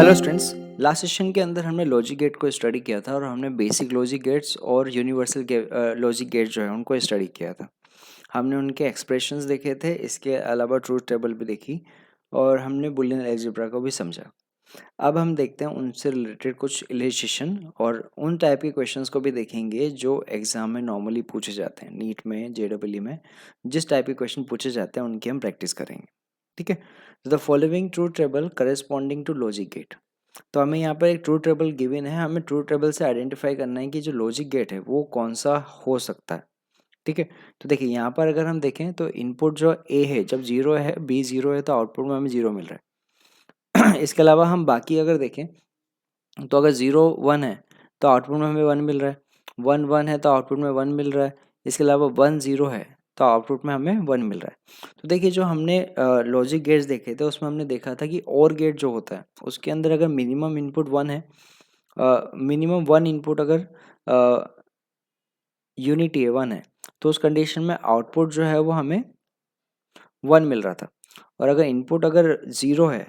Hello students, last session के अंदर हमने लॉजिक गेट को स्टडी किया था और हमने बेसिक लॉजिक गेट्स और यूनिवर्सल लॉजिक गेट जो है उनको स्टडी किया था। हमने उनके एक्सप्रेशंस देखे थे, इसके अलावा ट्रूथ टेबल भी देखी और हमने बुलियन अलजेब्रा को भी समझा। अब हम देखते हैं उनसे रिलेटेड कुछ इलस्ट्रेशन और उन टाइप के क्वेश्चंस को भी देखेंगे जो एग्जाम में नॉर्मली पूछे जाते हैं। नीट में, जेडब्ल्यू में जिस टाइप के क्वेश्चन पूछे जाते हैं उनकी हम प्रैक्टिस करेंगे। ठीक है, the following truth table corresponding to logic gate. तो हमें यहाँ पर एक ट्रूथ टेबल गिवन है, हमें ट्रूथ टेबल से आइडेंटिफाई करना है कि जो लॉजिक गेट है वो कौन सा हो सकता है। ठीक है, तो देखिए यहाँ पर अगर हम देखें तो इनपुट जो ए है, जब जीरो है, बी जीरो है, तो आउटपुट में हमें जीरो मिल रहा है। इसके अलावा हम बाकी अगर देखें तो अगर जीरो वन है तो आउटपुट में हमें वन मिल रहा है, वन वन है तो आउटपुट में वन मिल रहा है, इसके अलावा वन जीरो है तो आउटपुट में हमें वन मिल रहा है। तो देखिए जो हमने लॉजिक गेट्स देखे थे उसमें हमने देखा था कि और गेट जो होता है उसके अंदर अगर मिनिमम इनपुट वन है, मिनिमम वन इनपुट अगर यूनिटी है, वन है, तो उस कंडीशन में आउटपुट जो है वो हमें वन मिल रहा था। और अगर इनपुट अगर ज़ीरो है,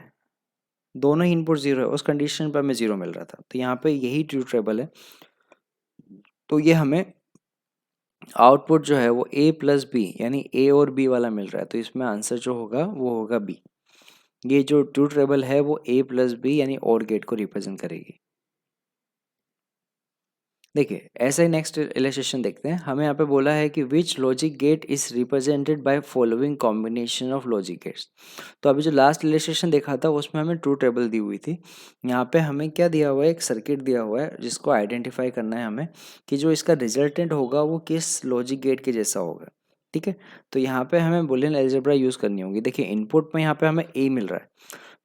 दोनों ही इनपुट ज़ीरो है, उस कंडीशन पर हमें ज़ीरो मिल रहा था। तो यहाँ पे यही ट्रूथ टेबल है। तो ये हमें आउटपुट जो है वो ए प्लस बी यानी ए और बी वाला मिल रहा है। तो इसमें आंसर जो होगा वो होगा बी। ये जो ट्रूथ टेबल है वो ए प्लस बी यानी और गेट को रिप्रेजेंट करेगी। देखिए ऐसा ही नेक्स्ट इलस्ट्रेशन देखते हैं। हमें यहाँ पे बोला है कि which logic gate is represented by following combination of logic gates. तो अभी जो लास्ट इलस्ट्रेशन देखा था उसमें हमें ट्रूथ टेबल दी हुई थी। यहाँ पे हमें क्या दिया हुआ है, एक सर्किट दिया हुआ है जिसको आइडेंटिफाई करना है हमें कि जो इसका रिजल्टेंट होगा वो किस लॉजिक गेट के जैसा होगा। ठीक है, तो यहाँ पे हमें बुलियन अलजेब्रा यूज़ करनी होगी। देखिए इनपुट में यहाँ पे हमें ए मिल रहा है,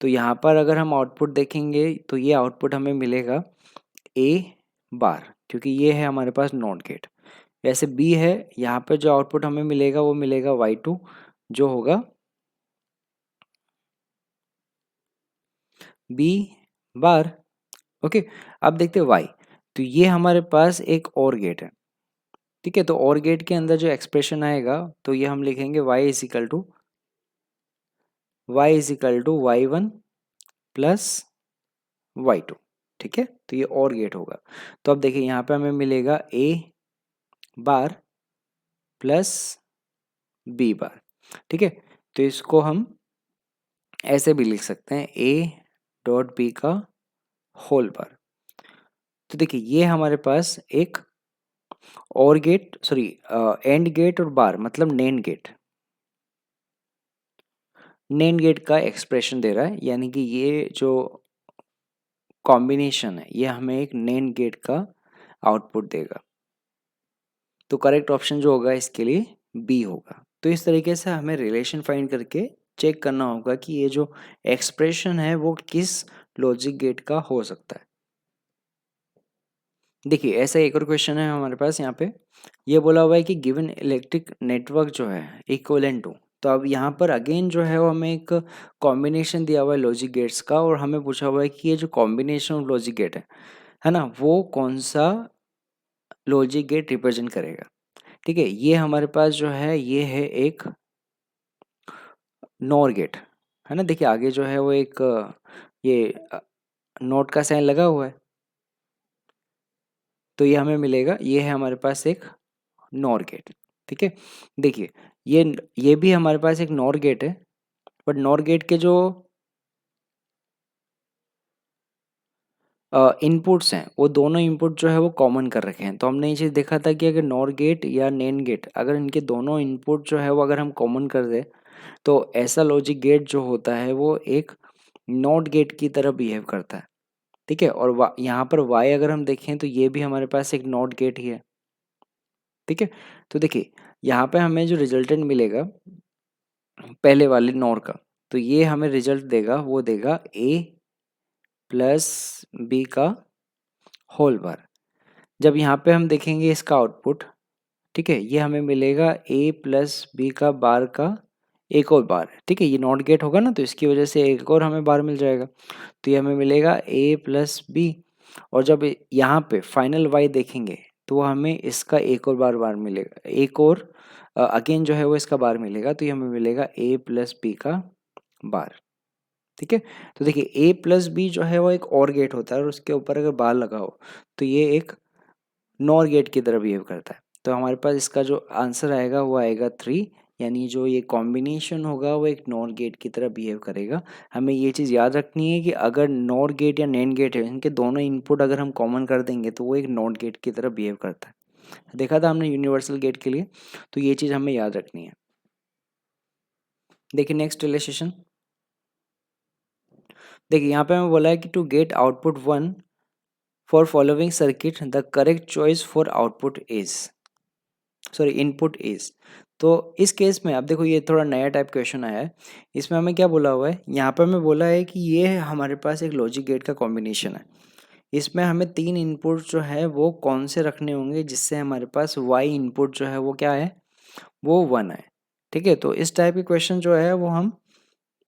तो यहाँ पर अगर हम आउटपुट देखेंगे तो ये आउटपुट हमें मिलेगा ए बार, क्योंकि ये है हमारे पास नॉट गेट। वैसे बी है, यहाँ पे जो आउटपुट हमें मिलेगा वो मिलेगा वाई टू, जो होगा बी बार। ओके, अब देखते हैं वाई। तो ये हमारे पास एक और गेट है। ठीक है, तो और गेट के अंदर जो एक्सप्रेशन आएगा तो ये हम लिखेंगे y is equal to Y one plus Y two. ठीक है, तो ये और गेट होगा। तो अब देखिए यहाँ पे हमें मिलेगा ए बार प्लस बी बार। ठीक है, तो इसको हम ऐसे भी लिख सकते हैं ए डॉट बी का होल बार। तो देखिए ये हमारे पास एक और गेट, सॉरी एंड गेट और बार मतलब नेन गेट का एक्सप्रेशन दे रहा है, यानी कि ये जो कॉम्बिनेशन है ये हमें एक नेन गेट का आउटपुट देगा। तो करेक्ट ऑप्शन जो होगा इसके लिए बी होगा। तो इस तरीके से हमें रिलेशन फाइंड करके चेक करना होगा कि ये जो एक्सप्रेशन है वो किस लॉजिक गेट का हो सकता है। देखिए ऐसा एक और क्वेश्चन है हमारे पास यहाँ पे, ये बोला हुआ है कि गिवन इलेक्ट्रिक नेटवर्क जो है इक्विवेलेंट टू। तो अब यहाँ पर अगेन जो है वो हमें एक कॉम्बिनेशन दिया हुआ है लॉजिक गेट्स का, और हमें पूछा हुआ है कि ये जो कॉम्बिनेशन ऑफ लॉजिक गेट है ना, वो कौन सा लॉजिक गेट रिप्रेजेंट करेगा। ठीक है, ये हमारे पास जो है ये है एक नॉर गेट, है ना। देखिए आगे जो है वो एक ये नोट का साइन लगा हुआ है, तो ये हमें मिलेगा, ये है हमारे पास एक नॉर गेट। ठीक है, देखिए ये भी हमारे पास एक नॉर गेट है, बट नॉर गेट के जो इनपुट्स हैं वो दोनों इनपुट जो है वो कॉमन कर रखे हैं। तो हमने ये चीज़ देखा था कि अगर नॉर गेट या नेन गेट, अगर इनके दोनों इनपुट जो है वो अगर हम कॉमन कर दें तो ऐसा लॉजिक गेट जो होता है वो एक नॉट गेट की तरह बिहेव करता है। ठीक है, और यहाँ पर वाई अगर हम देखें तो ये भी हमारे पास एक नॉट गेट ही है। ठीक है, तो देखिए यहाँ पे हमें जो रिजल्टेंट मिलेगा पहले वाले नॉर का, तो ये हमें रिजल्ट देगा, वो देगा ए प्लस बी का होल बार। जब यहाँ पे हम देखेंगे इसका आउटपुट, ठीक है, ये हमें मिलेगा ए प्लस बी का बार का एक और बार। ठीक है, ये नॉट गेट होगा ना, तो इसकी वजह से एक और हमें बार मिल जाएगा, तो ये हमें मिलेगा ए प्लस बी। और जब यहाँ पे फाइनल वाई देखेंगे तो हमें इसका एक और बार मिलेगा, एक और अगेन जो है वो इसका बार मिलेगा, तो ये हमें मिलेगा ए प्लस बी का बार। ठीक है। तो देखिए ए प्लस बी जो है वो एक और गेट होता है और उसके ऊपर अगर बार लगा हो तो ये एक नॉर गेट की तरह बिहेव करता है। तो हमारे पास इसका जो आंसर आएगा वो आएगा 3, यानी जो ये कॉम्बिनेशन होगा वो एक नॉर गेट की तरह बिहेव करेगा। हमें ये चीज़ याद रखनी है कि अगर नॉर गेट या नैंड गेट है, इनके दोनों इनपुट अगर हम कॉमन कर देंगे तो वो एक नॉट गेट की तरह बिहेव करता है। देखा था हमने यूनिवर्सल गेट के लिए, तो ये चीज़ हमें याद रखनी है। देखिए नेक्स्ट रिलेशन, देखिए यहाँ पे हमें बोला है कि to get output 1 for following circuit the correct choice for output is, sorry input is. तो इस केस में आप देखो ये थोड़ा नया टाइप क्वेश्चन आया है। इसमें हमें क्या बोला हुआ है, यहाँ पे हमें बोला है कि ये हमारे पास एक लॉजिक गेट का कॉम्बिनेशन है। इसमें हमें 3 इनपुट जो है वो कौन से रखने होंगे जिससे हमारे पास y इनपुट जो है वो क्या है, वो 1 है। ठीक है, तो इस टाइप के क्वेश्चन जो है वो हम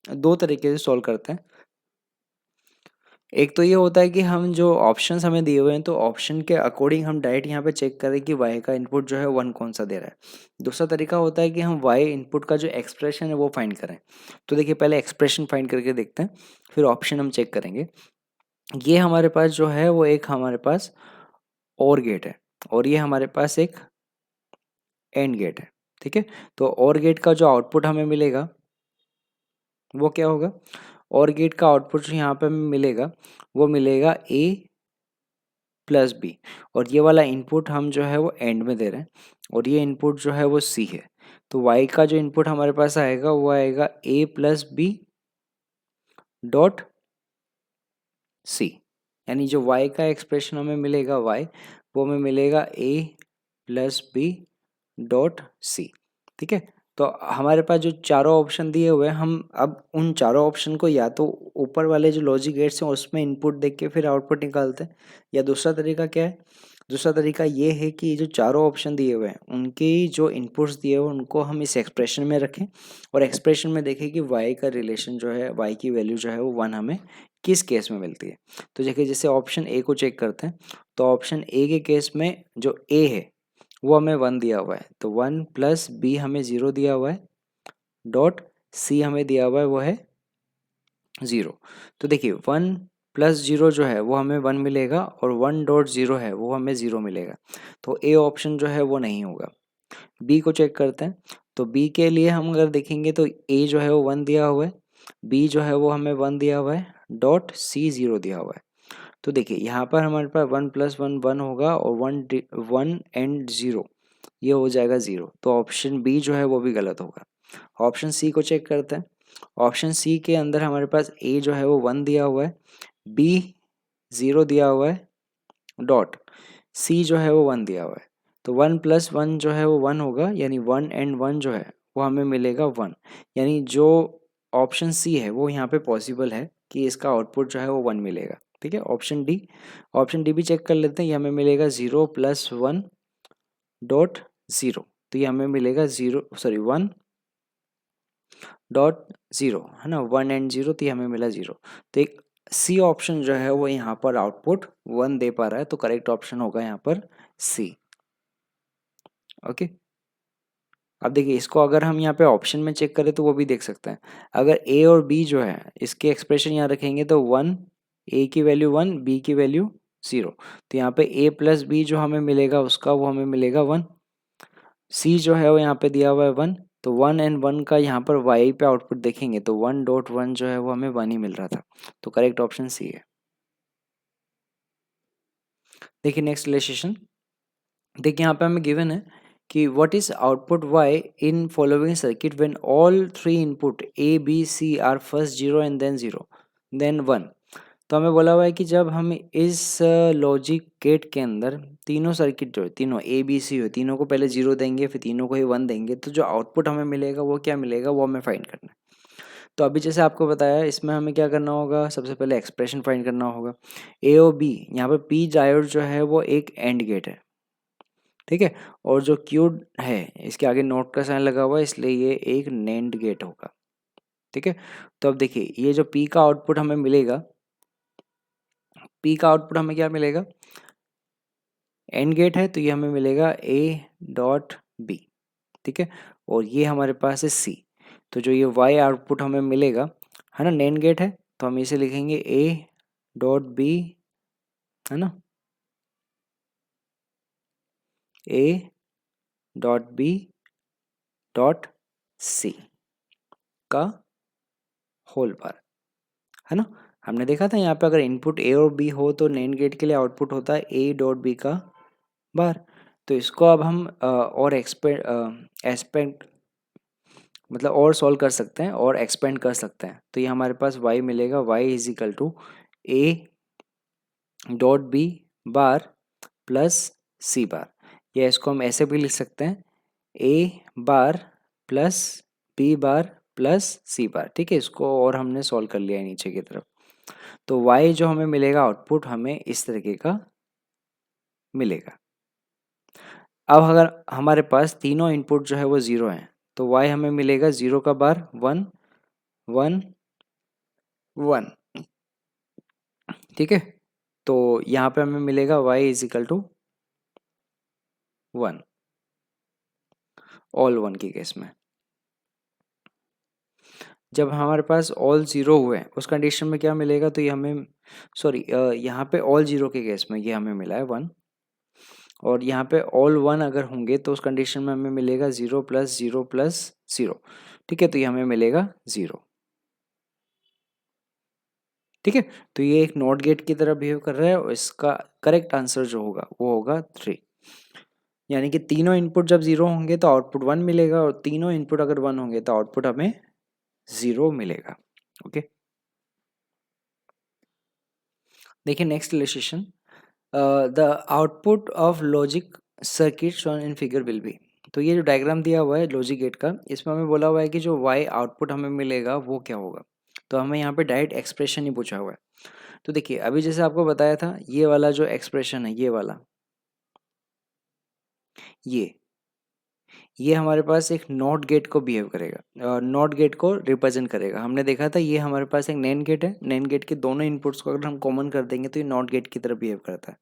2 तरीके से सॉल्व करते हैं। एक तो ये होता है कि हम जो ऑप्शंस हमें दिए हुए हैं तो ऑप्शन के अकॉर्डिंग हम डायरेक्ट यहाँ पे चेक करें कि y का इनपुट जो है 1 कौन सा दे रहा है। दूसरा तरीका होता है कि हम y इनपुट का जो एक्सप्रेशन है वो फाइंड करें। तो देखिए पहले एक्सप्रेशन फाइंड करके देखते हैं, फिर ऑप्शन हम चेक करेंगे। ये हमारे पास जो है वो एक हमारे पास और गेट है और ये हमारे पास एक एंड गेट है। ठीक है, तो और गेट का जो आउटपुट हमें मिलेगा वो क्या होगा, और गेट का आउटपुट जो यहाँ पे हमें मिलेगा वो मिलेगा a प्लस बी, और ये वाला इनपुट हम जो है वो एंड में दे रहे हैं और ये इनपुट जो है वो c है। तो y का जो इनपुट हमारे पास आएगा वो आएगा a plus B dot c, यानी जो y का एक्सप्रेशन हमें मिलेगा y, वो हमें मिलेगा a plus B dot C. ठीक है, तो हमारे पास जो चारों ऑप्शन दिए हुए हैं, हम अब उन चारों ऑप्शन को या तो ऊपर वाले जो लॉजिक गेट्स हैं उसमें इनपुट देख के फिर आउटपुट निकालते हैं, या दूसरा तरीका क्या है, दूसरा तरीका ये है कि ये जो चारों ऑप्शन दिए हुए हैं उनके जो इनपुट्स दिए हुए हैं उनको हम इस एक्सप्रेशन में रखें और एक्सप्रेशन में देखें कि y का रिलेशन जो है, y की वैल्यू जो है वो 1 हमें किस केस में मिलती है। तो देखिए जैसे ऑप्शन ए को चेक करते हैं, तो ऑप्शन ए के केस में जो ए है वो हमें 1 दिया हुआ है, तो 1 प्लस बी हमें 0 दिया हुआ है डॉट सी हमें दिया हुआ है वो है 0। तो देखिए 1 प्लस 0 जो है वो हमें 1 मिलेगा और 1 डॉट 0 है वो हमें 0 मिलेगा, तो ए ऑप्शन जो है वो नहीं होगा। बी को चेक करते हैं, तो बी के लिए हम अगर देखेंगे तो ए जो है वो 1 दिया हुआ है, बी जो है वो हमें 1 दिया हुआ है डॉट सी 0 दिया हुआ है। तो देखिए यहाँ पर हमारे पास 1 प्लस 1 1 होगा और 1 एंड 0 ये हो जाएगा 0, तो ऑप्शन बी जो है वो भी गलत होगा। ऑप्शन सी को चेक करते हैं, ऑप्शन सी के अंदर हमारे पास ए जो है वो 1 दिया हुआ है, बी 0 दिया हुआ है डॉट सी जो है वो 1 दिया हुआ है, तो 1 प्लस 1 जो है वो 1 होगा, यानी 1 एंड 1 जो है वो हमें मिलेगा 1, यानी जो ऑप्शन सी है वो यहाँ पे पॉसिबल है कि इसका आउटपुट जो है वो 1 मिलेगा। ठीक है, ऑप्शन डी भी चेक कर लेते हैं, ये हमें मिलेगा 0 प्लस 1 डॉट 0, तो ये हमें मिलेगा 1 डॉट 0 है ना, 1 एंड 0, तो ये हमें मिला 0। तो एक सी ऑप्शन जो है वो यहाँ पर आउटपुट 1 दे पा रहा है, तो करेक्ट ऑप्शन होगा यहाँ पर सी। ओके, अब देखिए इसको अगर हम यहाँ पे ऑप्शन में चेक करें तो वो भी देख सकते हैं। अगर ए और बी जो है इसके एक्सप्रेशन यहाँ रखेंगे तो 1, ए की वैल्यू 1, बी की वैल्यू 0, तो यहाँ पे ए प्लस बी जो हमें मिलेगा उसका वो हमें मिलेगा 1, सी जो है वो यहाँ पे दिया हुआ है 1, तो 1 एंड 1 का यहाँ पर y पे आउटपुट देखेंगे तो 1 डॉट 1 जो है वो हमें 1 ही मिल रहा था, तो करेक्ट ऑप्शन सी है। देखिए नेक्स्ट रिलेशन, देखिए यहाँ पे हमें गिवन है कि what is output y in following circuit when all 3 input a b c are first 0 and then 0 then 1। तो हमें बोला हुआ है कि जब हम इस लॉजिक गेट के अंदर तीनों सर्किट जो है, तीनों ए बी सी हो, तीनों को पहले 0 देंगे फिर तीनों को ही 1 देंगे, तो जो आउटपुट हमें मिलेगा वो क्या मिलेगा वो हमें फाइंड करना है। तो अभी जैसे आपको बताया इसमें हमें क्या करना होगा, सबसे पहले एक्सप्रेशन फाइंड करना होगा। ए और बी, यहाँ पर पी डायोड जो है वो एक एंड गेट है, ठीक है, और जो क्यू है इसके आगे नोट का साइन लगा हुआ है इसलिए ये एक नेंड गेट होगा। ठीक है, तो अब देखिए ये जो पी का आउटपुट हमें मिलेगा, पी का आउटपुट हमें क्या मिलेगा, एंड गेट है तो ये हमें मिलेगा ए डॉट बी। ठीक है, और ये हमारे पास है सी, तो जो ये वाई आउटपुट हमें मिलेगा है ना, नेंड गेट है तो हम इसे लिखेंगे ए डॉट बी, है ना, A dot B dot C का होल बार, है ना। हमने देखा था यहाँ पे अगर इनपुट ए और बी हो तो नैंड गेट के लिए आउटपुट होता है ए डॉट बी का बार। तो इसको अब हम और एक्सपेंड मतलब और सॉल्व कर सकते हैं और एक्सपेंड कर सकते हैं। तो ये हमारे पास y मिलेगा, y is equal to A dot B bar plus C bar, या इसको हम ऐसे भी लिख सकते हैं A bar plus B bar plus C bar, ठीक है। इसको और हमने सॉल्व कर लिया है नीचे की तरफ। तो y जो हमें मिलेगा आउटपुट हमें इस तरीके का मिलेगा। अब अगर हमारे पास तीनों इनपुट जो है वो ज़ीरो हैं तो y हमें मिलेगा ज़ीरो का बार 1 1 1, ठीक है। तो यहाँ पे हमें मिलेगा y is equal to 1 all 1 की केस में। जब हमारे पास ऑल ज़ीरो हुए उस कंडीशन में क्या मिलेगा, तो ये हमें सॉरी यहाँ पे ऑल ज़ीरो के केस में ये हमें मिला है 1, और यहाँ पे ऑल 1 अगर होंगे तो उस कंडीशन में हमें मिलेगा 0 प्लस 0 प्लस 0, ठीक है। तो ये हमें मिलेगा 0, ठीक है। तो ये एक नॉट गेट की तरह बिहेव कर रहा है और इसका करेक्ट आंसर जो होगा वो होगा 3। यानी कि तीनों इनपुट जब 0 होंगे तो आउटपुट 1 मिलेगा, और तीनों इनपुट अगर 1 होंगे तो आउटपुट हमें 0 मिलेगा। ओके, देखिए next illustration, the output of logic circuit shown in figure will be. तो ये जो डायग्राम दिया हुआ है लॉजिक गेट का, इसमें हमें बोला हुआ है कि जो y आउटपुट हमें मिलेगा वो क्या होगा। तो हमें यहाँ पे डायरेक्ट एक्सप्रेशन ही पूछा हुआ है। तो देखिए अभी जैसे आपको बताया था ये वाला जो एक्सप्रेशन है, ये वाला, ये हमारे पास एक नॉट गेट को बिहेव करेगा, नॉट गेट को रिप्रेजेंट करेगा। हमने देखा था ये हमारे पास एक नैंड गेट है, नैंड गेट के दोनों इनपुट्स को अगर हम कॉमन कर देंगे तो ये नॉट गेट की तरह बिहेव करता है।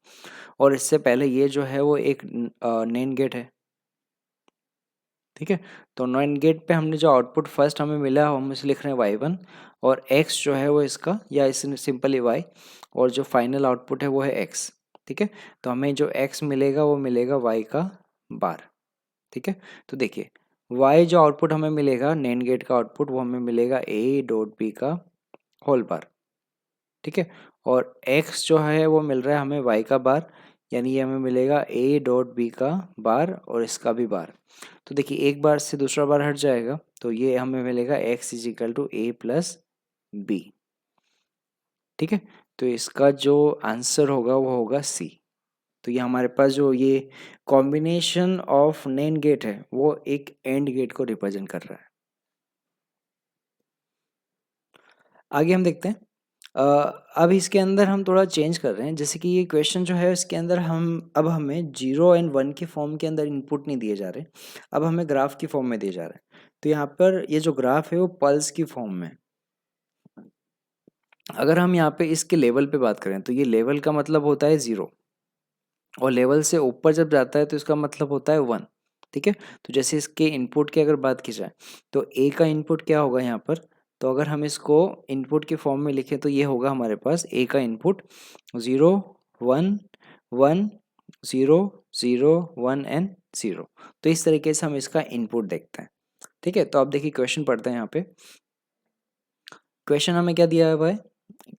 और इससे पहले ये जो है वो एक नैंड गेट है, ठीक है। तो नॉट गेट पे हमने जो आउटपुट फर्स्ट हमें मिला हम इसे लिख रहे हैं y1, और x जो है वो इसका, या इसे सिंपली y, और जो फाइनल आउटपुट है वो है x, ठीक है। तो हमें जो x मिलेगा वो मिलेगा y का बार, ठीक है। तो देखिए y जो आउटपुट हमें मिलेगा नैंड गेट का आउटपुट वो हमें मिलेगा a डॉट बी का होल बार, ठीक है। और x जो है वो मिल रहा है हमें y का बार, यानी ये हमें मिलेगा a डॉट बी का बार और इसका भी बार। तो देखिए एक बार से दूसरा बार हट जाएगा तो ये हमें मिलेगा x is equal to a plus B, ठीक है। तो इसका जो आंसर होगा वो होगा C। तो ये हमारे पास जो ये कॉम्बिनेशन ऑफ नैंड गेट है वो एक एंड गेट को रिप्रेजेंट कर रहा है। आगे हम देखते हैं, अब इसके अंदर हम थोड़ा चेंज कर रहे हैं। जैसे कि ये क्वेश्चन जो है इसके अंदर अब हमें 0 एंड 1 की फॉर्म के अंदर इनपुट नहीं दिए जा रहे, अब हमें ग्राफ की फॉर्म में दिए जा रहे हैं। तो यहाँ पर ये जो ग्राफ है वो पल्स की फॉर्म में। अगर हम यहाँ पे इसके लेवल पे बात करें तो ये लेवल का मतलब होता है 0, और लेवल से ऊपर जब जाता है तो इसका मतलब होता है 1, ठीक है। तो जैसे इसके इनपुट की अगर बात की जाए तो ए का इनपुट क्या होगा यहाँ पर, तो अगर हम इसको इनपुट के फॉर्म में लिखें तो ये होगा हमारे पास ए का इनपुट 0 1 1 0 0 1 एंड 0। तो इस तरीके से हम इसका इनपुट देखते हैं, ठीक है। तो आप देखिए क्वेश्चन पढ़ते हैं। यहाँ पे क्वेश्चन हमें क्या दिया हुआ है,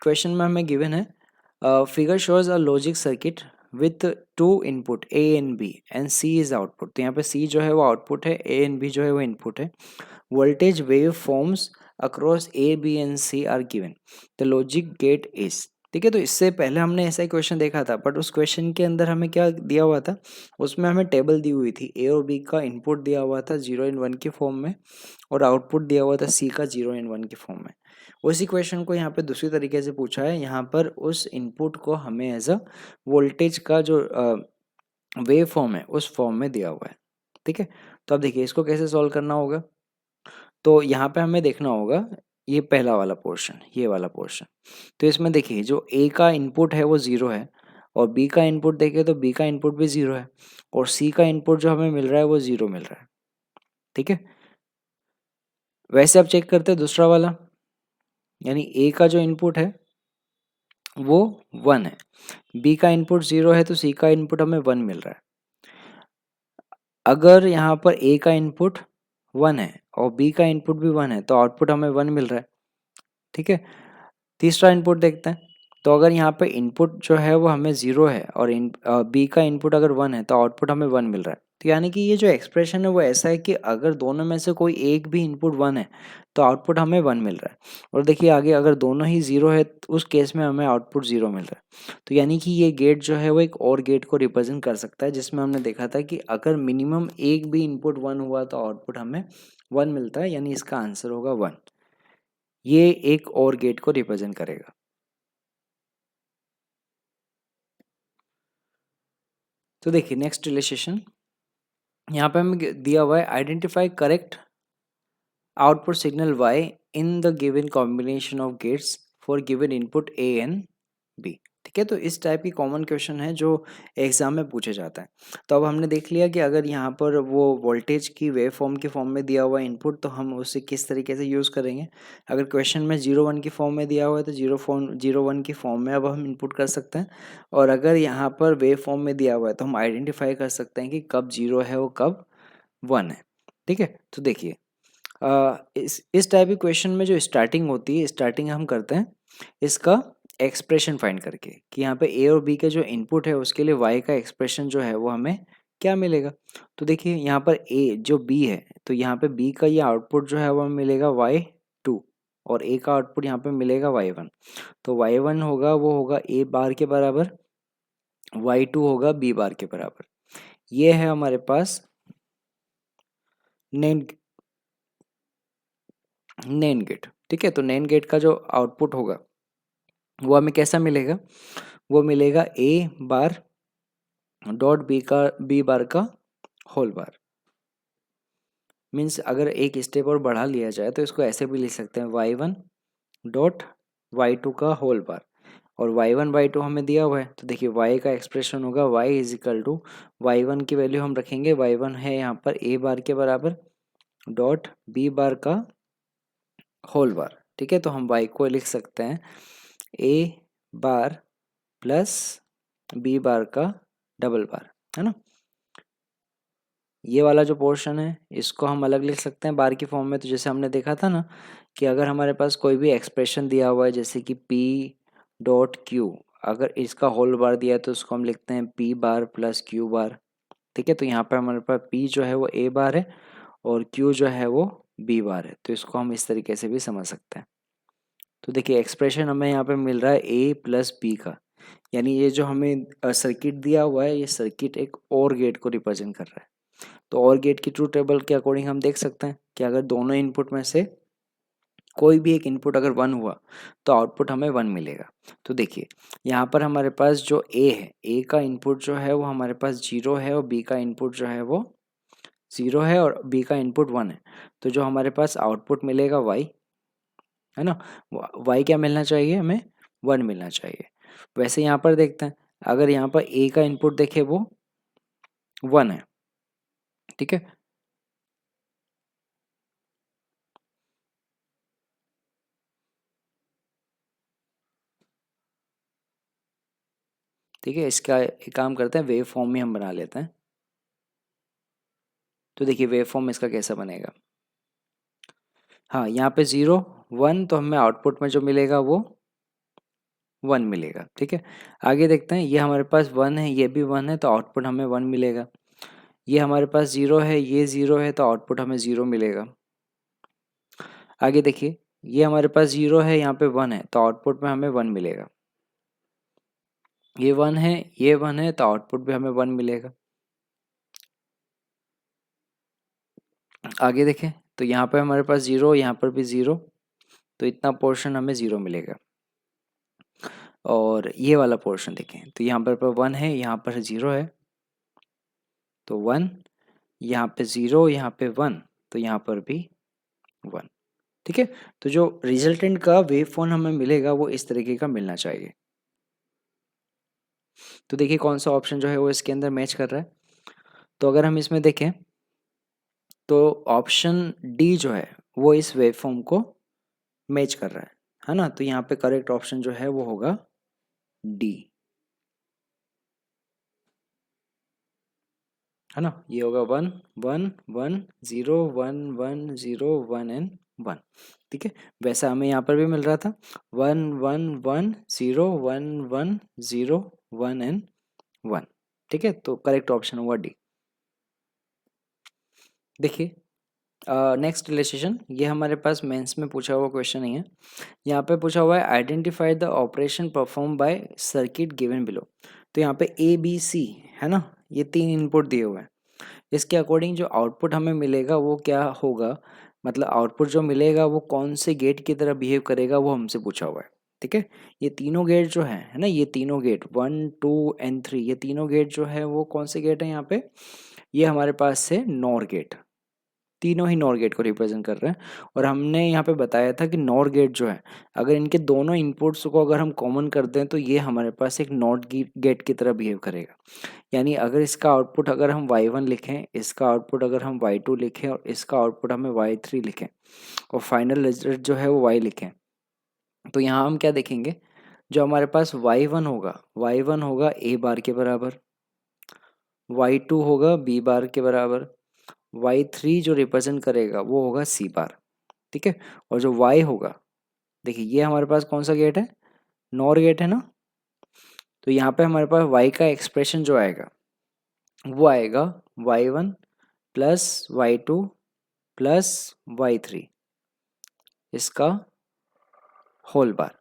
क्वेश्चन में हमें गिवन है figure shows a logic circuit with two input A and B and C is output. तो यहाँ पे सी जो है वो आउटपुट है, ए एंड बी जो है वो इनपुट है। Voltage wave forms across A B and C are given, the logic gate is, ठीक है। तो इससे पहले हमने ऐसा ही क्वेश्चन देखा था, बट उस क्वेश्चन के अंदर हमें क्या दिया हुआ था, उसमें हमें टेबल दी हुई थी, ए और बी का इनपुट दिया हुआ था 0 एंड 1 के फॉर्म में, और आउटपुट दिया हुआ था सी का 0 एंड 1 के फॉर्म में। उसी क्वेश्चन को यहाँ पे दूसरी तरीके से पूछा है। यहाँ पर उस इनपुट को हमें एज अ वोल्टेज का जो वेव फॉर्म है उस फॉर्म में दिया हुआ है, ठीक है। तो अब देखिए इसको कैसे सॉल्व करना होगा। तो यहाँ पे हमें देखना होगा ये पहला वाला पोर्शन, ये वाला पोर्शन। तो इसमें देखिए जो ए का इनपुट है वो 0 है, और बी का इनपुट देखें तो बी का इनपुट भी 0 है, और सी का इनपुट जो हमें मिल रहा है वो 0 मिल रहा है, ठीक है। वैसे अब चेक करते हैं दूसरा वाला, यानी ए का जो इनपुट है वो 1 है, बी का इनपुट 0 है तो सी का इनपुट हमें 1 मिल रहा है। अगर यहाँ पर ए का इनपुट 1 है और बी का इनपुट भी 1 है तो आउटपुट हमें 1 मिल रहा है, ठीक है। तीसरा इनपुट देखते हैं। तो अगर यहाँ पे इनपुट जो है वो हमें 0 है और बी का इनपुट अगर 1 है तो आउटपुट हमें 1 मिल रहा है। तो यानी कि ये जो एक्सप्रेशन है वो ऐसा है कि अगर दोनों में से कोई एक भी इनपुट 1 है तो आउटपुट हमें 1 मिल रहा है। और देखिए आगे, अगर दोनों ही 0 है तो उस केस में हमें आउटपुट 0 मिल रहा है। तो यानी कि ये गेट जो है वो एक और गेट को रिप्रेजेंट कर सकता है, जिसमें हमने देखा था कि अगर मिनिमम एक भी इनपुट 1 हुआ तो आउटपुट हमें 1 मिलता है, यानी इसका आंसर होगा 1। ये एक और गेट को रिप्रेजेंट करेगा। तो देखिए नेक्स्ट रिलेशन यहाँ पे हमें दिया हुआ है, identify correct output signal y in the given combination of gates for given input a and b। ठीक है, तो इस टाइप की कॉमन क्वेश्चन है जो एग्जाम में पूछे जाता है। तो अब हमने देख लिया कि अगर यहाँ पर वो वोल्टेज की वेव फॉर्म के फॉर्म में दिया हुआ इनपुट तो हम उसे किस तरीके से यूज़ करेंगे। अगर क्वेश्चन में 0 1 की फॉर्म में दिया हुआ है तो 0 1 की फॉर्म में अब हम इनपुट कर सकते हैं। और अगर यहाँ पर वेव फॉर्म में दिया हुआ है तो हम आइडेंटिफाई कर सकते हैं कि कब 0 है और कब 1 है। ठीक है, तो देखिए इस टाइप के क्वेश्चन में जो स्टार्टिंग होती है, स्टार्टिंग हम करते हैं इसका एक्सप्रेशन फाइंड करके कि यहाँ पे ए और बी के जो इनपुट है उसके लिए वाई का एक्सप्रेशन जो है वो हमें क्या मिलेगा। तो देखिए यहाँ पर ए जो बी है तो यहाँ पे बी का ये आउटपुट जो है वो हमें मिलेगा y2 और ए का आउटपुट यहाँ पे मिलेगा y1। तो y1 होगा वो होगा ए बार के बराबर, y2 होगा बी बार के बराबर। ये है हमारे पास नेम नैन गेट। ठीक है, तो नैन गेट का जो आउटपुट होगा वो हमें कैसा मिलेगा, वो मिलेगा ए बार डॉट बी बार का होल बार। मीन्स अगर एक स्टेप और बढ़ा लिया जाए तो इसको ऐसे भी लिख सकते हैं y1 डॉट y2 का होल बार। और y1 y2 हमें दिया हुआ है तो देखिए y का एक्सप्रेशन होगा y is equal to y1 की वैल्यू हम रखेंगे, y1 है यहाँ पर ए बार के बराबर डॉट बी बार का होल बार। ठीक है, तो हम y को लिख सकते हैं ए बार प्लस बी बार का डबल बार, है ना। ये वाला जो पोर्शन है इसको हम अलग लिख सकते हैं बार की फॉर्म में। तो जैसे हमने देखा था ना कि अगर हमारे पास कोई भी एक्सप्रेशन दिया हुआ है जैसे कि p डॉट क्यू, अगर इसका होल बार दिया है तो उसको हम लिखते हैं p बार प्लस q बार। ठीक है, तो यहाँ पर हमारे पास p जो है वो a बार है और q जो है वो b बार है, तो इसको हम इस तरीके से भी समझ सकते हैं। तो देखिए एक्सप्रेशन हमें यहाँ पे मिल रहा है a प्लस बी का, यानी ये जो हमें सर्किट दिया हुआ है ये सर्किट एक और गेट को रिप्रेजेंट कर रहा है। तो और गेट की ट्रूथ टेबल के अकॉर्डिंग हम देख सकते हैं कि अगर दोनों इनपुट में से कोई भी एक इनपुट अगर 1 हुआ तो आउटपुट हमें 1 मिलेगा। तो देखिए यहाँ पर हमारे पास जो ए है, ए का इनपुट जो है वो हमारे पास 0 है और बी का इनपुट जो है वो 0 है और बी का इनपुट 1 है। तो जो हमारे पास आउटपुट मिलेगा वाई, है ना, वाई क्या मिलना चाहिए हमें, 1 मिलना चाहिए। वैसे यहाँ पर देखते हैं, अगर यहाँ पर ए का इनपुट देखे वो 1 है। ठीक है, ठीक है, इसका एक काम करते हैं, वेव फॉर्म में हम बना लेते हैं। तो देखिए वेव फॉर्म इसका कैसा बनेगा। हाँ, यहाँ पे 0 1 तो हमें आउटपुट में जो मिलेगा वो 1 मिलेगा। ठीक है, आगे देखते हैं, ये हमारे पास 1 है ये भी 1 है तो आउटपुट हमें 1 मिलेगा। ये हमारे पास 0 है ये 0 है तो आउटपुट हमें 0 मिलेगा। आगे देखिए ये हमारे पास 0 है यहाँ पे 1 है तो आउटपुट में हमें 1 मिलेगा। ये 1 है ये 1 है तो आउटपुट भी हमें 1 मिलेगा। आगे देखें तो यहाँ पे हमारे पास 0 यहाँ पर भी 0, तो इतना पोर्शन हमें 0 मिलेगा। और ये वाला पोर्शन देखें तो यहाँ पर 1 है यहाँ पर 0 है तो 1, यहाँ पे 0 यहाँ पे 1 तो यहाँ पर भी 1। ठीक है, तो जो रिजल्टेंट का वेव फॉर्म हमें मिलेगा वो इस तरीके का मिलना चाहिए। तो देखिए कौन सा ऑप्शन जो है वो इसके अंदर मैच कर रहा है। तो अगर हम इसमें देखें तो ऑप्शन डी जो है वो इस वेव फॉर्म को मैच कर रहा है। है ना। तो यहाँ पे करेक्ट ऑप्शन जो है वो होगा डी, है ना। ये होगा 1 1 1 0 1 1 0 1 एंड 1, ठीक है। वैसा हमें यहाँ पर भी मिल रहा था 1 1 1 0 1 1 0 1 एंड 1, ठीक है। तो करेक्ट ऑप्शन होगा डी। देखिए नेक्स्ट रिलेशन, ये हमारे पास मेंस में पूछा हुआ क्वेश्चन नहीं है। यहाँ पे पूछा हुआ है identify the operation perform by circuit given below. तो यहाँ पे ए बी सी है ना, ये 3 इनपुट दिए हुए हैं। इसके अकॉर्डिंग जो आउटपुट हमें मिलेगा वो क्या होगा, मतलब आउटपुट जो मिलेगा वो कौन से गेट की तरह बिहेव करेगा वो हमसे पूछा हुआ है, ठीक है। ये तीनों गेट जो है ना, ये तीनों गेट 1 2 एंड 3, ये तीनों गेट जो है वो कौन से गेट है यहाँ पे, ये हमारे पास से नॉर गेट, तीनों ही नॉर गेट को रिप्रेजेंट कर रहे हैं। और हमने यहाँ पे बताया था कि नॉर गेट जो है, अगर इनके दोनों इनपुट्स को अगर हम कॉमन कर दें तो ये हमारे पास एक नॉट गेट की तरह बिहेव करेगा। यानी अगर इसका आउटपुट अगर हम y1 लिखें, इसका आउटपुट अगर हम y2 लिखें और इसका आउटपुट हमें y3 लिखें और फाइनल रिजल्ट जो है वो y लिखें, तो यहाँ हम क्या देखेंगे, जो हमारे पास y1 होगा a बार के बराबर, y2 होगा b बार के बराबर, y3 जो रिप्रेजेंट करेगा वो होगा c बार, ठीक है। और जो y होगा, देखिए ये हमारे पास कौन सा गेट है, नॉर गेट है ना। तो यहाँ पे हमारे पास y का एक्सप्रेशन जो आएगा वो आएगा y1 plus y2 plus y3 इसका होल बार।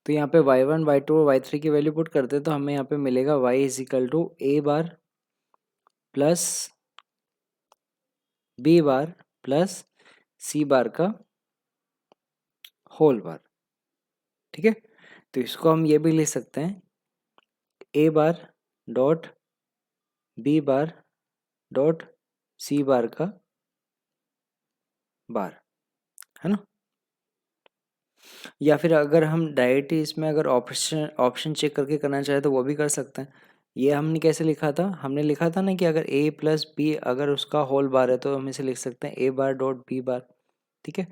तो यहाँ पे y1 y2 और y3 की वैल्यू पुट करते हैं तो हमें यहाँ पे मिलेगा y is equal to a bar plus b bar plus c bar का होल बार, ठीक है। तो इसको हम ये भी लिख सकते हैं a bar dot b bar dot c bar का बार, है ना। या फिर अगर हम डायरेक्टली इसमें अगर ऑप्शन ऑप्शन चेक करके करना चाहे तो वो भी कर सकते हैं। ये हमने कैसे लिखा था, हमने लिखा था ना कि अगर a प्लस बी अगर उसका होल बार है तो हम इसे लिख सकते हैं a बार डॉट b बार, ठीक है।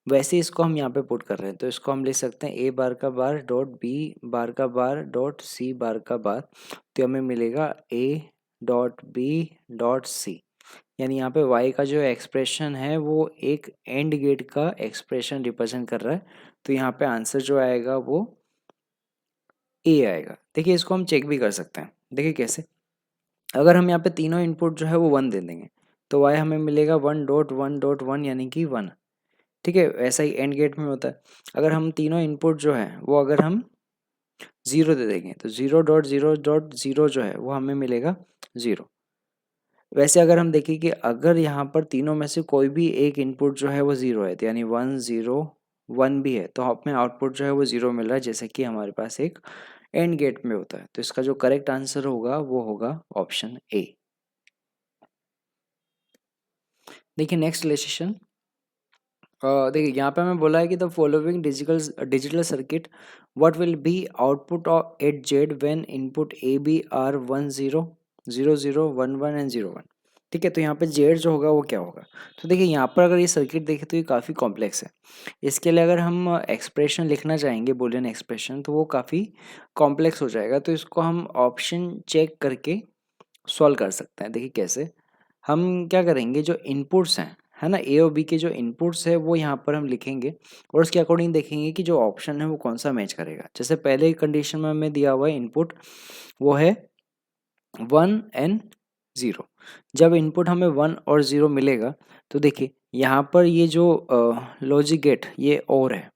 वैसे इसको हम यहाँ पे पुट कर रहे हैं तो इसको हम लिख सकते हैं a बार का बार डॉट b बार का बार डॉट c बार का बार। तो हमें मिलेगा a dot b dot c, यानी यहाँ पे y का जो एक्सप्रेशन है वो एक एंड गेट का एक्सप्रेशन रिप्रेजेंट कर रहा है। तो यहाँ पे आंसर जो आएगा वो ए आएगा। देखिए इसको हम चेक भी कर सकते हैं, देखिए कैसे, अगर हम यहाँ पे तीनों इनपुट जो है वो 1 दे देंगे तो y हमें मिलेगा 1.1.1 यानी कि 1, ठीक है। ऐसा ही एंड गेट में होता है। अगर हम तीनों इनपुट जो है वो अगर हम 0 दे देंगे तो 0.0.0 जो है वो हमें मिलेगा 0। वैसे अगर हम देखें कि अगर यहाँ पर तीनों में से कोई भी एक इनपुट जो है वो 0 है, तो यानी 1 0 1 भी है, तो हमें आउटपुट जो है वो 0 मिल रहा है, जैसे कि हमारे पास एक एंड गेट में होता है। तो इसका जो करेक्ट आंसर होगा वो होगा ऑप्शन ए। देखिए नेक्स्ट रिलेशन, देखिए यहाँ पे हमें बोला है कि the following digital circuit what will be output of at Z when input A B are 1 0 0 0 1 1 and 0 1, ठीक है। तो यहाँ पे जेड जो होगा वो क्या होगा, तो देखिए यहाँ पर अगर ये सर्किट देखें तो ये काफ़ी कॉम्प्लेक्स है। इसके लिए अगर हम एक्सप्रेशन लिखना चाहेंगे बुलियन एक्सप्रेशन तो वो काफ़ी कॉम्प्लेक्स हो जाएगा। तो इसको हम ऑप्शन चेक करके सॉल्व कर सकते हैं। देखिए कैसे, हम क्या करेंगे, जो इनपुट्स हैं है ना, ए और बी के जो इनपुट्स है वो यहाँ पर हम लिखेंगे और उसके अकॉर्डिंग देखेंगे कि जो ऑप्शन है वो कौन सा मैच करेगा। जैसे पहले कंडीशन में हमें दिया हुआ है इनपुट वो है 1 एंड 0। जब इनपुट हमें 1 और 0 मिलेगा तो देखिए यहाँ पर ये जो लॉजिक गेट ये और है,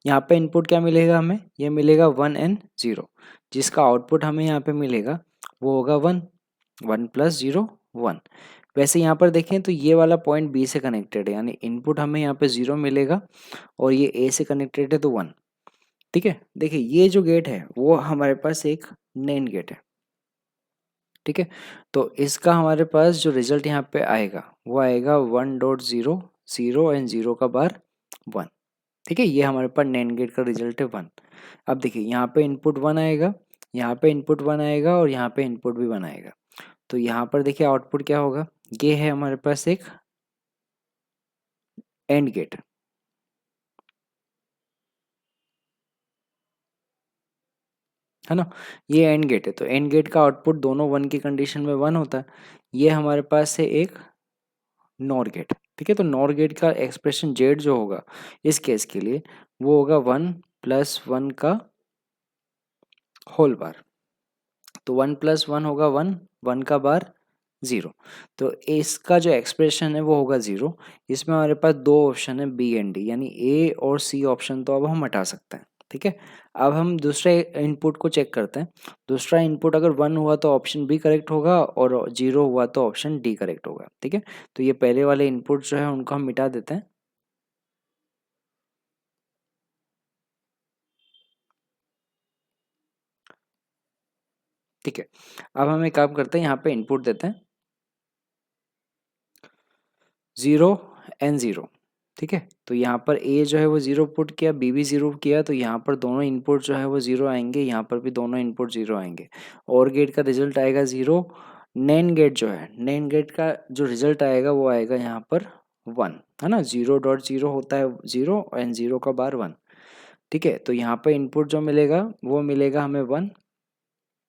यहाँ पे इनपुट क्या मिलेगा हमें, ये मिलेगा 1 एंड 0, जिसका आउटपुट हमें यहाँ पे मिलेगा वो होगा 1 1 प्लस 0 1। वैसे यहाँ पर देखें तो ये वाला पॉइंट बी से कनेक्टेड है, यानी इनपुट हमें यहाँ पे 0 मिलेगा और ये ए से कनेक्टेड है तो 1, ठीक है। देखिए ये जो गेट है वो हमारे पास एक नैंड गेट है, ठीक है। तो इसका हमारे पास जो रिजल्ट यहाँ पे आएगा वो आएगा 1.0 0 एंड 0 का बार 1, ठीक है। ये हमारे पास नैंड गेट का रिजल्ट है 1। अब देखिए यहाँ पे इनपुट 1 आएगा, यहाँ पे इनपुट 1 आएगा और यहाँ पे इनपुट भी 1 आएगा। तो यहाँ पर देखिए आउटपुट क्या होगा, ये है हमारे पास एक एंड गेट, है ना। ये एंड गेट है, तो एंड गेट का आउटपुट दोनों 1 की कंडीशन में 1 होता है। ये हमारे पास है एक नॉर गेट, ठीक है। तो नॉर गेट का एक्सप्रेशन जेड जो होगा इस केस के लिए वो होगा 1+1 का होल बार। तो 1+1 होगा 1, 1 का बार 0। तो इसका जो एक्सप्रेशन है वो होगा 0। इसमें हमारे पास दो ऑप्शन है बी एंड डी, यानी ए और सी ऑप्शन तो अब हम हटा सकते हैं, ठीक है। अब हम दूसरे इनपुट को चेक करते हैं। दूसरा इनपुट अगर 1 हुआ तो ऑप्शन बी करेक्ट होगा और 0 हुआ तो ऑप्शन डी करेक्ट होगा, ठीक है। तो ये पहले वाले इनपुट जो है उनको हम मिटा देते हैं। ठीक है, अब हम एक काम करते हैं, यहाँ पे इनपुट देते हैं 0 एंड 0, ठीक है। तो यहाँ पर ए जो है वो 0 पुट किया, बी भी 0 किया, तो यहाँ पर दोनों इनपुट जो है वो 0 आएंगे, यहाँ पर भी दोनों इनपुट 0 आएंगे। और गेट का रिजल्ट आएगा 0। नैन गेट जो है, नैन गेट का जो रिजल्ट आएगा वो आएगा यहाँ पर 1, है ना। 0.0 होता है 0 एंड 0 का बार 1, ठीक है। तो यहाँ पे इनपुट जो मिलेगा वो मिलेगा हमें 1,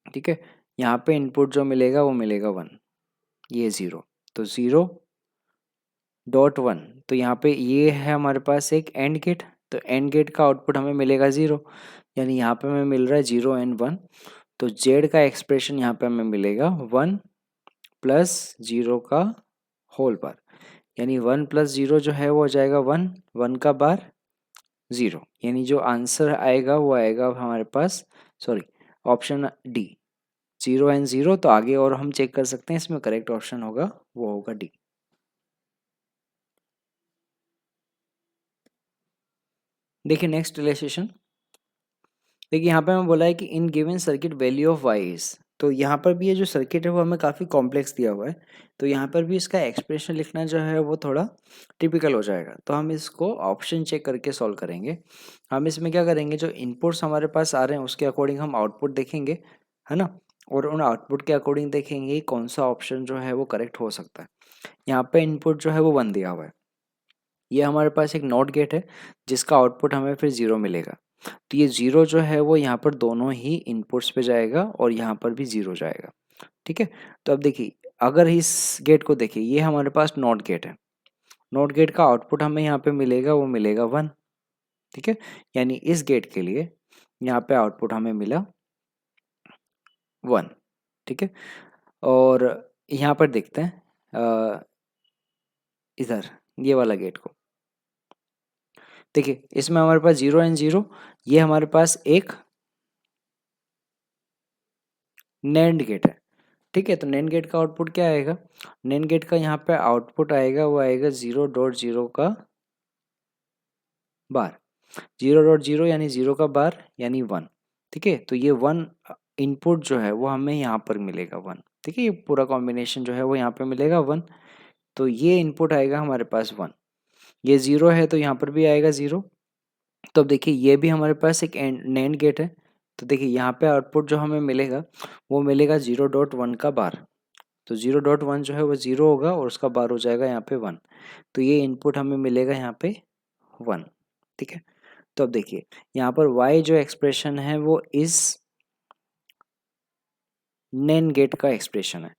ठीक है। यहाँ पे इनपुट जो मिलेगा वो मिलेगा 1, ये 0। तो 0.1, तो यहाँ पे ये है हमारे पास एक एंड गेट। तो एंड गेट का आउटपुट हमें मिलेगा 0, यानी यहाँ पे हमें मिल रहा है 0 एंड 1। तो जेड का एक्सप्रेशन यहाँ पे हमें मिलेगा 1+0 का होल बार, यानी 1+0 जो है वो हो जाएगा 1, 1 का बार 0, यानी जो आंसर आएगा वो आएगा हमारे पास, सॉरी, ऑप्शन डी, 0 एंड 0। तो आगे और हम चेक कर सकते हैं, इसमें करेक्ट ऑप्शन होगा वो होगा डी। देखिए नेक्स्ट रिलेशन, देखिए यहाँ पे हमें बोला है कि in given circuit value of Y is. तो यहाँ पर भी ये जो सर्किट है वो हमें काफ़ी कॉम्प्लेक्स दिया हुआ है, तो यहाँ पर भी इसका एक्सप्रेशन लिखना जो है वो थोड़ा टिपिकल हो जाएगा। तो हम इसको ऑप्शन चेक करके सॉल्व करेंगे। हम इसमें क्या करेंगे, जो इनपुट्स हमारे पास आ रहे हैं उसके अकॉर्डिंग हम आउटपुट देखेंगे, है ना। और उन आउटपुट के अकॉर्डिंग देखेंगे कौन सा ऑप्शन जो है वो करेक्ट हो सकता है। यहाँ पे इनपुट जो है वो 1 दिया हुआ है, ये हमारे पास एक नॉट गेट है जिसका आउटपुट हमें फिर 0 मिलेगा। तो ये 0 जो है वो यहाँ पर दोनों ही इनपुट्स पे जाएगा और यहाँ पर भी 0 जाएगा, ठीक है। तो अब देखिए, अगर इस गेट को देखिए, ये हमारे पास नॉट गेट है। नॉट गेट का आउटपुट हमें यहाँ पे मिलेगा, वो मिलेगा 1, ठीक है। यानी इस गेट के लिए यहाँ पे आउटपुट हमें मिला 1, ठीक है। और यहाँ पर देखते हैं इधर ये वाला गेट को देखिए, इसमें हमारे पास 0 एंड 0, ये हमारे पास एक नैंड गेट है, ठीक है। तो नैंड गेट का आउटपुट क्या आएगा, नैंड गेट का यहाँ पे आउटपुट आएगा वो आएगा 0.0 का बार, 0.0 यानी 0 का बार यानी 1, ठीक है। तो ये 1 इनपुट जो है वो हमें यहाँ पर मिलेगा 1, ठीक है। ये पूरा कॉम्बिनेशन जो है वो यहाँ पे मिलेगा 1। तो ये इनपुट आएगा हमारे पास 1, ये 0 है तो यहाँ पर भी आएगा 0। तो अब देखिए ये भी हमारे पास एक नैंड गेट है। तो देखिए यहाँ पे आउटपुट जो हमें मिलेगा वो मिलेगा 0.1 का बार। तो 0.1 जो है वो 0 होगा और उसका बार हो जाएगा यहाँ पे 1। तो ये इनपुट हमें मिलेगा यहाँ पे 1, ठीक है। तो अब देखिए यहाँ पर y जो एक्सप्रेशन है वो इस नैंड गेट का एक्सप्रेशन है।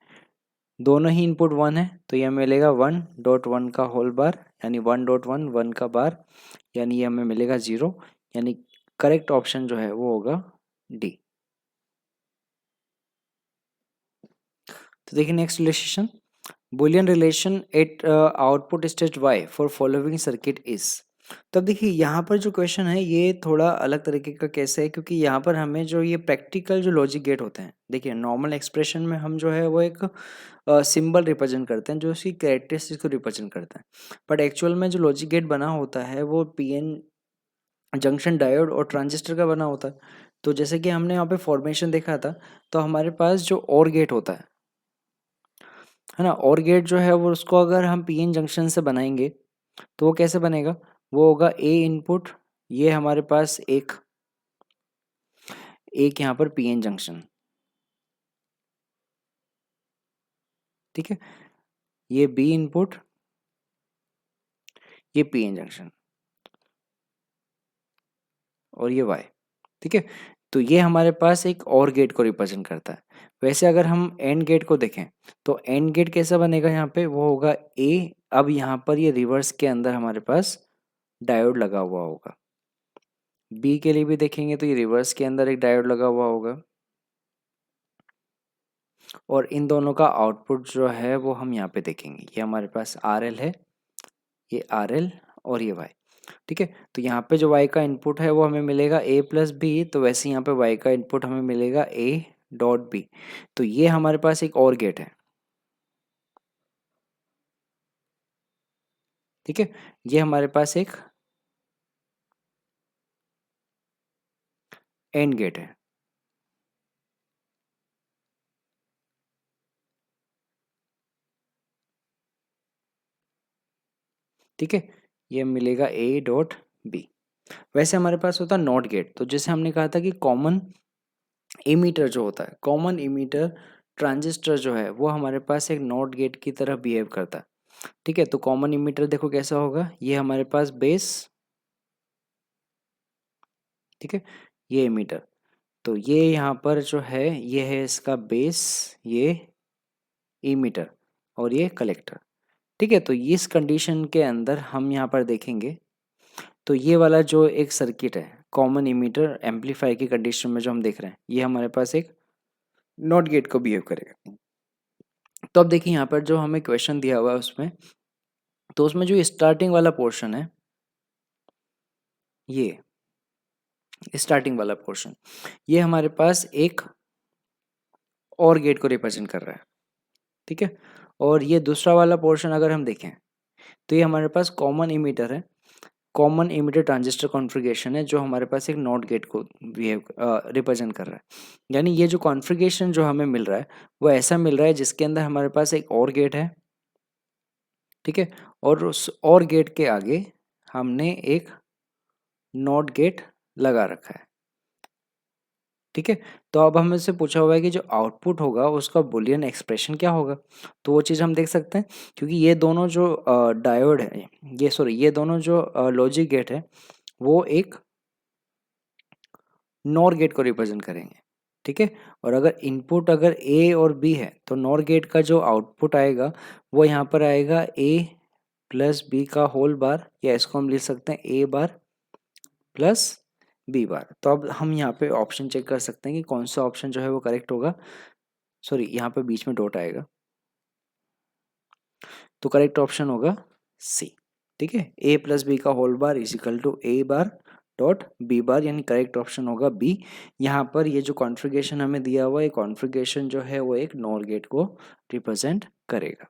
दोनों ही इनपुट 1 है तो ये हमें मिलेगा 1.1 का होल बार, यानी 1.1, 1 का बार, यानी ये हमें मिलेगा 0, यानी करेक्ट ऑप्शन जो है वो होगा डी। तो देखिए next relation, Boolean relation at output stage Y for following circuit is. तो अब देखिए यहाँ पर जो क्वेश्चन है ये थोड़ा अलग तरीके का कैसे है, क्योंकि यहाँ पर हमें जो ये प्रैक्टिकल जो लॉजिक गेट होते हैं, देखिए नॉर्मल एक्सप्रेशन में हम जो है वो एक सिंबल रिप्रेजेंट करते हैं जो उसकी कैरेक्टरिस्टिक्स को रिप्रेजेंट करता है। बट एक्चुअल में जो लॉजिक गेट बना होता है वो पीएन जंक्शन डायोड और ट्रांजिस्टर का बना होता है। तो जैसे कि हमने यहाँ पे फॉर्मेशन देखा था, तो हमारे पास जो और गेट होता है ना, और गेट जो है वो उसको अगर हम पीएन जंक्शन से बनाएंगे तो वो कैसे बनेगा, वो होगा ए इनपुट, ये हमारे पास एक एक यहाँ पर पीएन जंक्शन, ठीक है। ये बी इनपुट, ये पीएन जंक्शन और ये वाई, ठीक है। तो ये हमारे पास एक और गेट को रिप्रेजेंट करता है। वैसे अगर हम एंड गेट को देखें तो एंड गेट कैसा बनेगा, यहाँ पे वो होगा ए। अब यहाँ पर ये रिवर्स के अंदर हमारे पास डायोड लगा हुआ होगा। बी के लिए भी देखेंगे तो ये रिवर्स के अंदर एक डायोड लगा हुआ होगा, और इन दोनों का आउटपुट जो है वो हम यहाँ पे देखेंगे। ये हमारे पास आर एल है, ये आर एल और ये वाई। ठीक है, तो यहाँ पे जो y का इनपुट है वो हमें मिलेगा a प्लस बी, तो वैसे यहाँ पे y का इनपुट हमें मिलेगा a डॉट बी। तो ये हमारे पास एक और गेट है। ठीक है, ये हमारे पास एक एंड गेट है। ठीक है, ये मिलेगा a डॉट बी। वैसे हमारे पास होता है नॉट गेट। तो जैसे हमने कहा था कि कॉमन इमीटर जो होता है, कॉमन इमीटर ट्रांजिस्टर जो है वो हमारे पास एक नॉट गेट की तरह बिहेव करता है। ठीक है, तो कॉमन इमीटर देखो कैसा होगा, ये हमारे पास बेस, ठीक है, ये इमीटर। तो ये यहाँ पर जो है ये है इसका बेस, ये इमीटर और ये कलेक्टर। ठीक है, तो इस कंडीशन के अंदर हम यहाँ पर देखेंगे तो ये वाला जो एक सर्किट है कॉमन इमीटर एम्पलीफायर की कंडीशन में जो हम देख रहे हैं, ये हमारे पास एक नॉट गेट को बिहेव करेगा। तो अब देखिए यहाँ पर जो हमें क्वेश्चन दिया हुआ है उसमें, तो उसमें जो स्टार्टिंग वाला पोर्शन है, ये स्टार्टिंग वाला पोर्शन, ये हमारे पास एक और गेट को रिप्रेजेंट कर रहा है। ठीक है, और ये दूसरा वाला पोर्शन अगर हम देखें तो ये हमारे पास कॉमन इमीटर है, कॉमन इमीटर ट्रांजिस्टर कॉन्फ़िगरेशन है जो हमारे पास एक नॉट गेट को बिहेव रिप्रेजेंट कर रहा है। यानी ये जो कॉन्फ़िगरेशन जो हमें मिल रहा है वो ऐसा मिल रहा है जिसके अंदर हमारे पास एक और गेट है। ठीक है, और उस और गेट के आगे हमने एक नॉट गेट लगा रखा है। ठीक है, तो अब हमें से पूछा हुआ है कि जो आउटपुट होगा उसका बुलियन एक्सप्रेशन क्या होगा। तो वो चीज़ हम देख सकते हैं, क्योंकि ये दोनों जो डायोड है, ये दोनों जो लॉजिक गेट है वो एक नॉर गेट को रिप्रेजेंट करेंगे। ठीक है, और अगर इनपुट अगर ए और बी है तो नॉर गेट का जो आउटपुट आएगा वो यहाँ पर आएगा ए प्लस बी का होल बार, या इसको हम लिख सकते हैं ए बार प्लस बी बार। तो अब हम यहाँ पे ऑप्शन चेक कर सकते हैं कि कौन सा ऑप्शन जो है वो करेक्ट होगा। सॉरी, यहाँ पे बीच में डॉट आएगा, तो करेक्ट ऑप्शन होगा सी। ठीक है, ए प्लस बी का whole bar is equal to A bar dot B bar, यानी करेक्ट ऑप्शन होगा बी। यहाँ पर ये जो कॉन्फ़िगरेशन हमें दिया हुआ है, ये कॉन्फ़िगरेशन जो है वो एक नॉर गेट को रिप्रेजेंट करेगा।